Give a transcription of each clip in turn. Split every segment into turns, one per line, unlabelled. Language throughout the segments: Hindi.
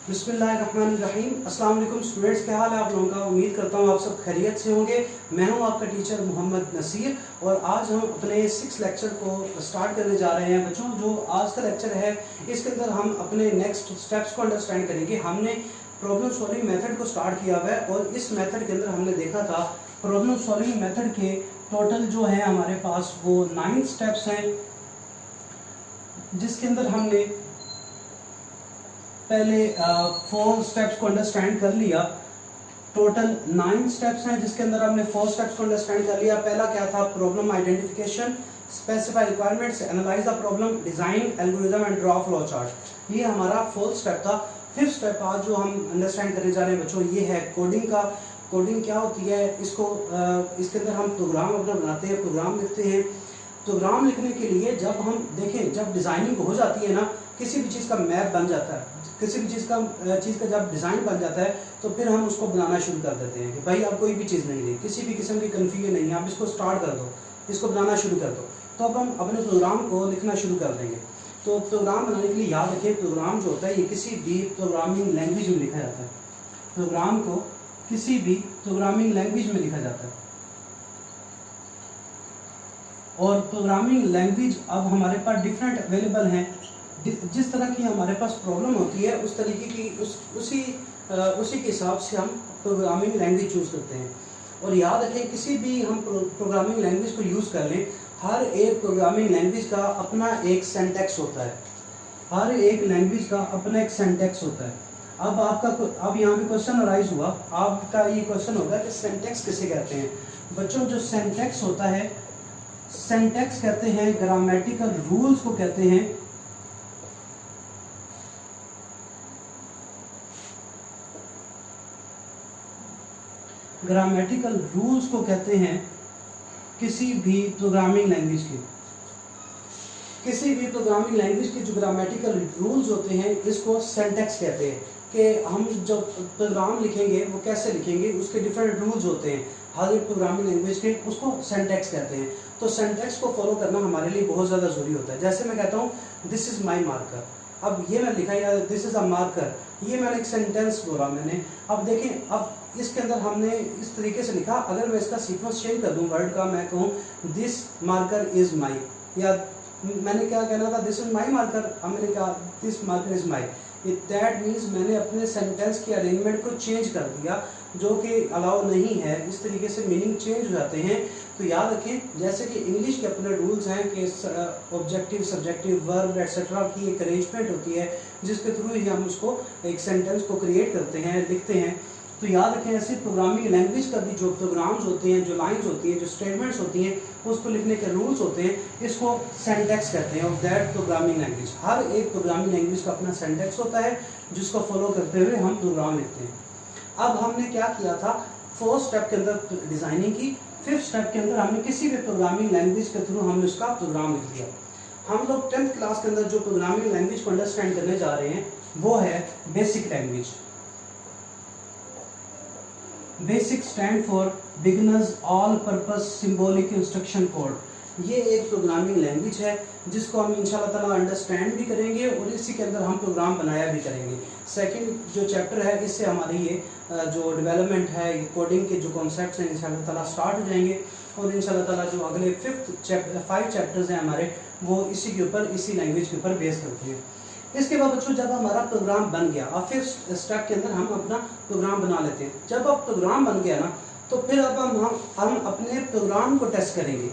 बिस्मिल्लाहिर्रहमानिर्रहीम। अस्सलाम वालेकुम स्टूडेंट्स, क्या हाल है आप लोगों का। उम्मीद करता हूँ आप सब खैरियत से होंगे। मैं हूँ आपका टीचर मोहम्मद नसीर और आज हम अपने 6 लेक्चर को स्टार्ट करने जा रहे हैं। बच्चों, जो आज का लेक्चर है इसके अंदर हम अपने नेक्स्ट स्टेप्स को अंडरस्टैंड करेंगे। हमने प्रॉब्लम सॉल्विंग मेथड को स्टार्ट किया हुआ है और इस मेथड के अंदर हमने देखा था प्रॉब्लम सॉल्विंग मेथड के टोटल जो है हमारे पास वो 9 स्टेप्स हैं, जिसके अंदर हमने पहले 4 स्टेप्स को अंडरस्टैंड कर लिया। टोटल 9 स्टेप्स हैं जिसके अंदर हमने 4 स्टेप्स को अंडरस्टैंड कर लिया। पहला क्या था? Problem identification, specify requirements, analyse the problem, design algorithm and draw flow chart. ये हमारा 4th स्टेप था। 5th स्टेप आज जो हम अंडरस्टैंड करने जा रहे हैं बच्चों, ये है कोडिंग का। कोडिंग क्या होती है? इसके अंदर हम प्रोग्राम अपना बनाते हैं, प्रोग्राम लिखते हैं। प्रोग्राम लिखने के लिए जब हम देखें, जब डिजाइनिंग हो जाती है ना, किसी भी चीज़ का मैप बन जाता है, किसी भी चीज़ का जब डिज़ाइन बन जाता है तो फिर हम उसको बनाना शुरू कर देते हैं कि भाई अब कोई भी चीज़ नहीं है, किसी भी किस्म की कन्फ्यूजन नहीं है, आप इसको स्टार्ट कर दो, इसको बनाना शुरू कर दो। तो अब हम अपने प्रोग्राम को लिखना शुरू कर देंगे। तो प्रोग्राम बनाने के लिए याद रखें, प्रोग्राम जो होता है ये किसी भी प्रोग्रामिंग लैंग्वेज में लिखा जाता है। प्रोग्राम को किसी भी प्रोग्रामिंग लैंग्वेज में लिखा जाता है। और प्रोग्रामिंग लैंग्वेज अब हमारे पास डिफरेंट अवेलेबल हैं। जिस तरह की हमारे पास प्रॉब्लम होती है उस तरीके की उसी के हिसाब से हम प्रोग्रामिंग लैंग्वेज चूज़ करते हैं। और याद रखें, किसी भी हम प्रोग्रामिंग लैंग्वेज को यूज़ कर लें, हर एक प्रोग्रामिंग लैंग्वेज का अपना एक सिंटैक्स होता है। हर एक लैंग्वेज का अपना एक सिंटैक्स होता है। अब यहाँ पे क्वेश्चन अराइज हुआ, आपका ये क्वेश्चन होगा कि सिंटैक्स किसे कहते हैं। बच्चों, जो सिंटैक्स होता है, सिंटैक्स कहते हैं ग्रामेटिकल रूल्स को कहते हैं। ग्रामेटिकल रूल्स को कहते हैं किसी भी प्रोग्रामिंग लैंग्वेज के। किसी भी प्रोग्रामिंग लैंग्वेज के जो ग्रामेटिकल रूल्स होते हैं इसको सिंटैक्स कहते हैं। कि हम जब प्रोग्राम लिखेंगे वो कैसे लिखेंगे, उसके डिफरेंट रूल्स होते हैं हर एक प्रोग्रामिंग लैंग्वेज के, उसको सिंटैक्स कहते हैं। तो सिंटैक्स को फॉलो करना हमारे लिए बहुत ज़्यादा ज़रूरी होता है। जैसे मैं कहता हूँ दिस इज़ माई मार्कर, अब ये मैं लिखा या दिस इज़ अ मार्कर, ये मैंने एक सेंटेंस बोला मैंने। अब देखें, अब इसके अंदर हमने इस तरीके से लिखा। अगर मैं इसका सीक्वेंस चेंज कर दूं वर्ड का, मैं कहूँ दिस मार्कर इज़ माई, या मैंने क्या कहना था, दिस इज़ माई मार्कर, अब मैंने कहा this marker is my. That means मैंने अपने सेंटेंस की अरेंजमेंट को चेंज कर दिया, जो कि अलाउ नहीं है। इस तरीके से मीनिंग चेंज हो जाते हैं। तो याद रखें, जैसे कि इंग्लिश के अपने रूल्स हैं कि ऑब्जेक्टिव, सब्जेक्टिव, वर्ब एटसेट्रा की एक अरेंजमेंट होती है जिसके थ्रू ही हम उसको एक सेंटेंस को क्रिएट करते हैं, लिखते हैं। तो याद रखें, ऐसे प्रोग्रामिंग लैंग्वेज का भी जो प्रोग्राम्स होते हैं, जो लाइंस होती हैं, जो स्टेटमेंट्स होती हैं, उसको लिखने के रूल्स होते हैं, इसको सिंटैक्स कहते हैं। ऑफ दैट प्रोग्रामिंग लैंग्वेज, हर एक प्रोग्रामिंग लैंग्वेज का अपना सिंटैक्स होता है जिसको फॉलो करते हुए हम प्रोग्राम लिखते हैं। अब हमने क्या किया था, 4th स्टेप के अंदर डिज़ाइनिंग की। 5th स्टेप के अंदर हमने किसी भी प्रोग्रामिंग लैंग्वेज के थ्रू हमने उसका प्रोग्राम लिख दिया। हम लोग 10th क्लास के अंदर जो प्रोग्रामिंग लैंग्वेज को अंडरस्टैंड करने जा रहे हैं वो है basic language. Basic stand for beginners all purpose symbolic instruction code. ये एक प्रोग्रामिंग लैंग्वेज है जिसको हम इंशाल्लाह ताला अंडरस्टैंड भी करेंगे और इसी के अंदर हम प्रोग्राम बनाया भी करेंगे। सेकंड जो चैप्टर है, इससे हमारी ये जो डेवलपमेंट है, ये कोडिंग के जो कॉन्सेप्ट्स हैं इंशाल्लाह ताला स्टार्ट हो जाएंगे। और इंशाल्लाह ताला जो अगले 5 चैप्टर्स हैं हमारे, वो इसी के ऊपर, इसी लैंग्वेज के ऊपर बेस करते हैं। इसके बाद बच्चों, जब हमारा प्रोग्राम बन गया, अब 5th स्टेप के अंदर हम अपना प्रोग्राम बना लेते हैं। जब अब प्रोग्राम बन गया ना, तो फिर अब हम अपने प्रोग्राम को टेस्ट करेंगे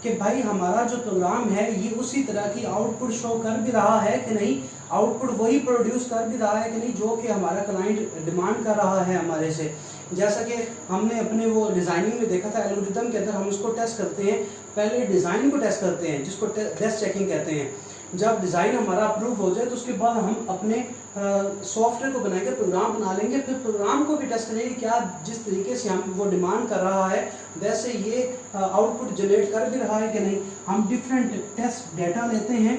कि भाई हमारा जो प्रोग्राम है ये उसी तरह की आउटपुट शो कर भी रहा है कि नहीं, आउटपुट वही प्रोड्यूस कर भी रहा है कि नहीं जो कि हमारा क्लाइंट डिमांड कर रहा है हमारे से। जैसा कि हमने अपने वो डिज़ाइनिंग में देखा था, एल्गोरिथम के अंदर हम उसको टेस्ट करते हैं। पहले डिज़ाइन को टेस्ट करते हैं जिसको टेस्ट चेकिंग कहते हैं। जब डिज़ाइन हमारा अप्रूव हो जाए तो उसके बाद हम अपने सॉफ्टवेयर को बनाकर प्रोग्राम बना लेंगे। फिर प्रोग्राम को भी टेस्ट करेंगे क्या जिस तरीके से हम वो डिमांड कर रहा है वैसे ये आउटपुट जनरेट कर भी रहा है कि नहीं। हम डिफरेंट टेस्ट डेटा लेते हैं।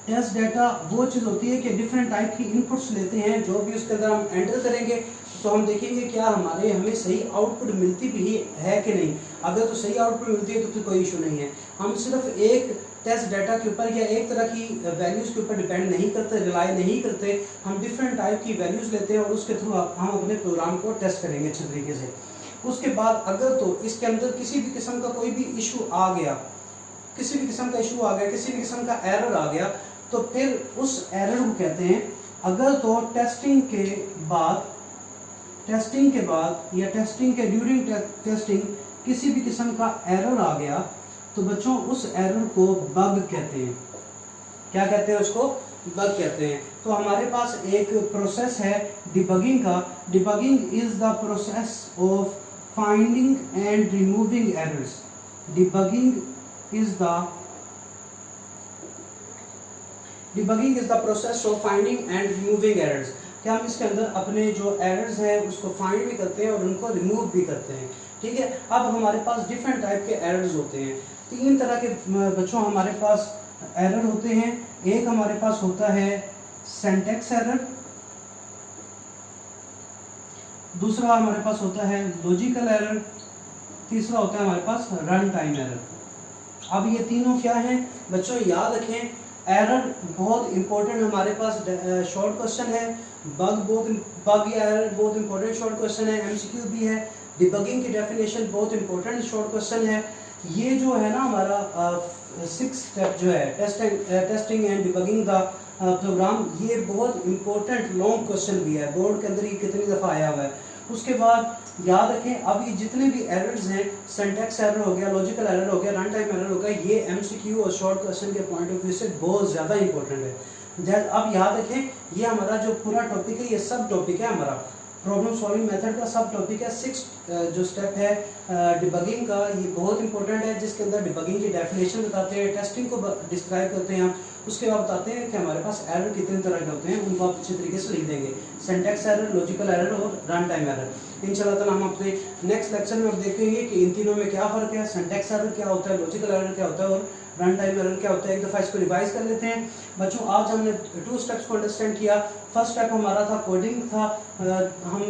टेस्ट डेटा वो चीज़ होती है कि डिफरेंट टाइप की इनपुट्स लेते हैं, जो भी उसके अंदर हम एंटर करेंगे तो हम देखेंगे क्या हमें सही आउटपुट मिलती भी है कि नहीं। अगर तो सही आउटपुट मिलती है तो कोई इशू नहीं है। हम सिर्फ एक टेस्ट डाटा के ऊपर या एक तरह की वैल्यूज़ के ऊपर डिपेंड नहीं करते, रिलाई नहीं करते। हम डिफरेंट टाइप की वैल्यूज़ लेते हैं और उसके थ्रू हम अपने प्रोग्राम को टेस्ट करेंगे अच्छे तरीके से। उसके बाद अगर तो इसके अंदर किसी भी किस्म का कोई भी इशू आ गया, किसी भी किस्म का इशू आ गया, किसी भी किस्म का एरर आ गया, तो फिर उस एरर को कहते हैं, अगर तो टेस्टिंग के बाद या टेस्टिंग के ड्यूरिंग टेस्टिंग किसी भी किस्म का एरर आ गया, तो बच्चों उस एरर को बग कहते हैं। क्या कहते हैं उसको? बग कहते हैं। तो हमारे पास एक प्रोसेस है डिबगिंग का। Debugging is the process of finding and removing errors. Debugging is the process of finding and removing errors. क्या हम इसके अंदर अपने जो एरर्स हैं उसको फाइंड भी करते हैं और उनको रिमूव भी करते हैं। ठीक है। अब हमारे पास डिफरेंट टाइप के एरर्स होते हैं। 3 तरह के बच्चों हमारे पास एरर होते हैं। एक हमारे पास होता है सिंटैक्स एरर, दूसरा हमारे पास होता है लॉजिकल एरर, तीसरा होता है हमारे पास रन टाइम एरर। अब ये तीनों क्या हैं बच्चों? याद रखें, एरर बहुत इंपॉर्टेंट हमारे पास शॉर्ट क्वेश्चन है, बग या एरर बहुत इंपॉर्टेंट शॉर्ट क्वेश्चन है, एमसीक्यू भी है। डिबगिंग की डेफिनेशन बहुत इंपॉर्टेंट शॉर्ट क्वेश्चन है। ये जो है ना हमारा 6 स्टेप जो है टेस्टिंग एंड डिबगिंग का प्रोग्राम, ये बहुत इंपॉर्टेंट लॉन्ग क्वेश्चन भी है, बोर्ड के अंदर ये कितनी दफ़ा आया हुआ है। उसके बाद याद रखें, अब ये जितने भी एरर्स हैं, सिंटैक्स एरर हो गया, लॉजिकल एरर हो गया, रन टाइम एरर हो गया, ये एमसीक्यू और शॉर्ट क्वेश्चन के पॉइंट ऑफ व्यू से बहुत ज़्यादा इंपॉर्टेंट है। अब याद रखें, ये हमारा जो पूरा टॉपिक है, ये सब टॉपिक है हमारा प्रॉब्लम सॉल्विंग मेथड का सब टॉपिक है। 6 जो स्टेप है डिबगिंग का, ये बहुत इंपॉर्टेंट है, जिसके अंदर डिबगिंग की डेफिनेशन बताते हैं, टेस्टिंग को डिस्क्राइब करते हैं हम। उसके बाद बताते हैं कि हमारे पास एरर कितने तरह के होते हैं, उनको आप अच्छे तरीके से लिख देंगे। सिंटैक्स एरर, लॉजिकल एरर और रन टाइम एरर। इंशाल्लाह ताला हम अपने नेक्स्ट लेक्चर में अब देखेंगे कि इन तीनों में क्या फ़र्क है, सिंटैक्स एरर क्या होता है, लॉजिकल एरर क्या होता है और रन टाइम एरर क्या होता है। एक दफ़ा इसको रिवाइज कर लेते हैं बच्चों। आज हमने 2 स्टेप्स को अंडरस्टैंड किया। फर्स्ट स्टेप हमारा था कोडिंग था। हम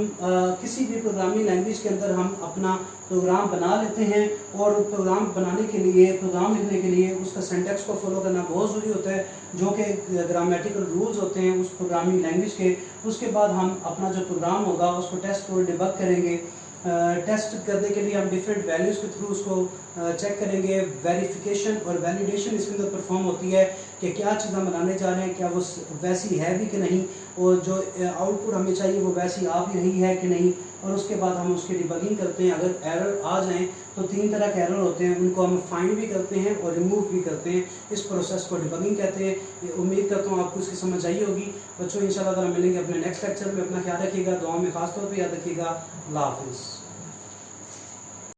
किसी भी प्रोग्रामिंग लैंग्वेज के अंदर हम अपना प्रोग्राम बना लेते हैं और प्रोग्राम बनाने के लिए, प्रोग्राम लिखने के लिए उसका सिंटैक्स को फॉलो करना बहुत ज़रूरी होता है, जो कि ग्रामेटिकल रूल्स होते हैं उस प्रोग्रामिंग लैंग्वेज के। उसके बाद हम अपना जो प्रोग्राम होगा उसको टेस्ट और डिबग करेंगे। टेस्ट करने के लिए हम डिफरेंट वैल्यूज़ के थ्रू उसको चेक करेंगे। वेरिफिकेशन और वैलिडेशन इसके अंदर परफॉर्म होती है कि क्या चीज़ हम बनाने जा रहे हैं, क्या वो वैसी है भी कि नहीं, और जो आउटपुट हमें चाहिए वो वैसी आ भी रही है कि नहीं। और उसके बाद हम उसकी डिबगिंग करते हैं। अगर एरर आ जाएं तो 3 तरह के एरर होते हैं, उनको हम फाइंड भी करते हैं और रिमूव भी करते हैं। इस प्रोसेस को डिबगिंग कहते हैं। उम्मीद करता हूँ आपको इसकी समझ आई होगी बच्चों। इंशाल्लाह ताला मिलेंगे अपने नेक्स्ट लेक्चर में। अपना ख्याल रखिएगा, दुआ में खास तौर पर याद रखिएगा। अल्लाह हाफिज़।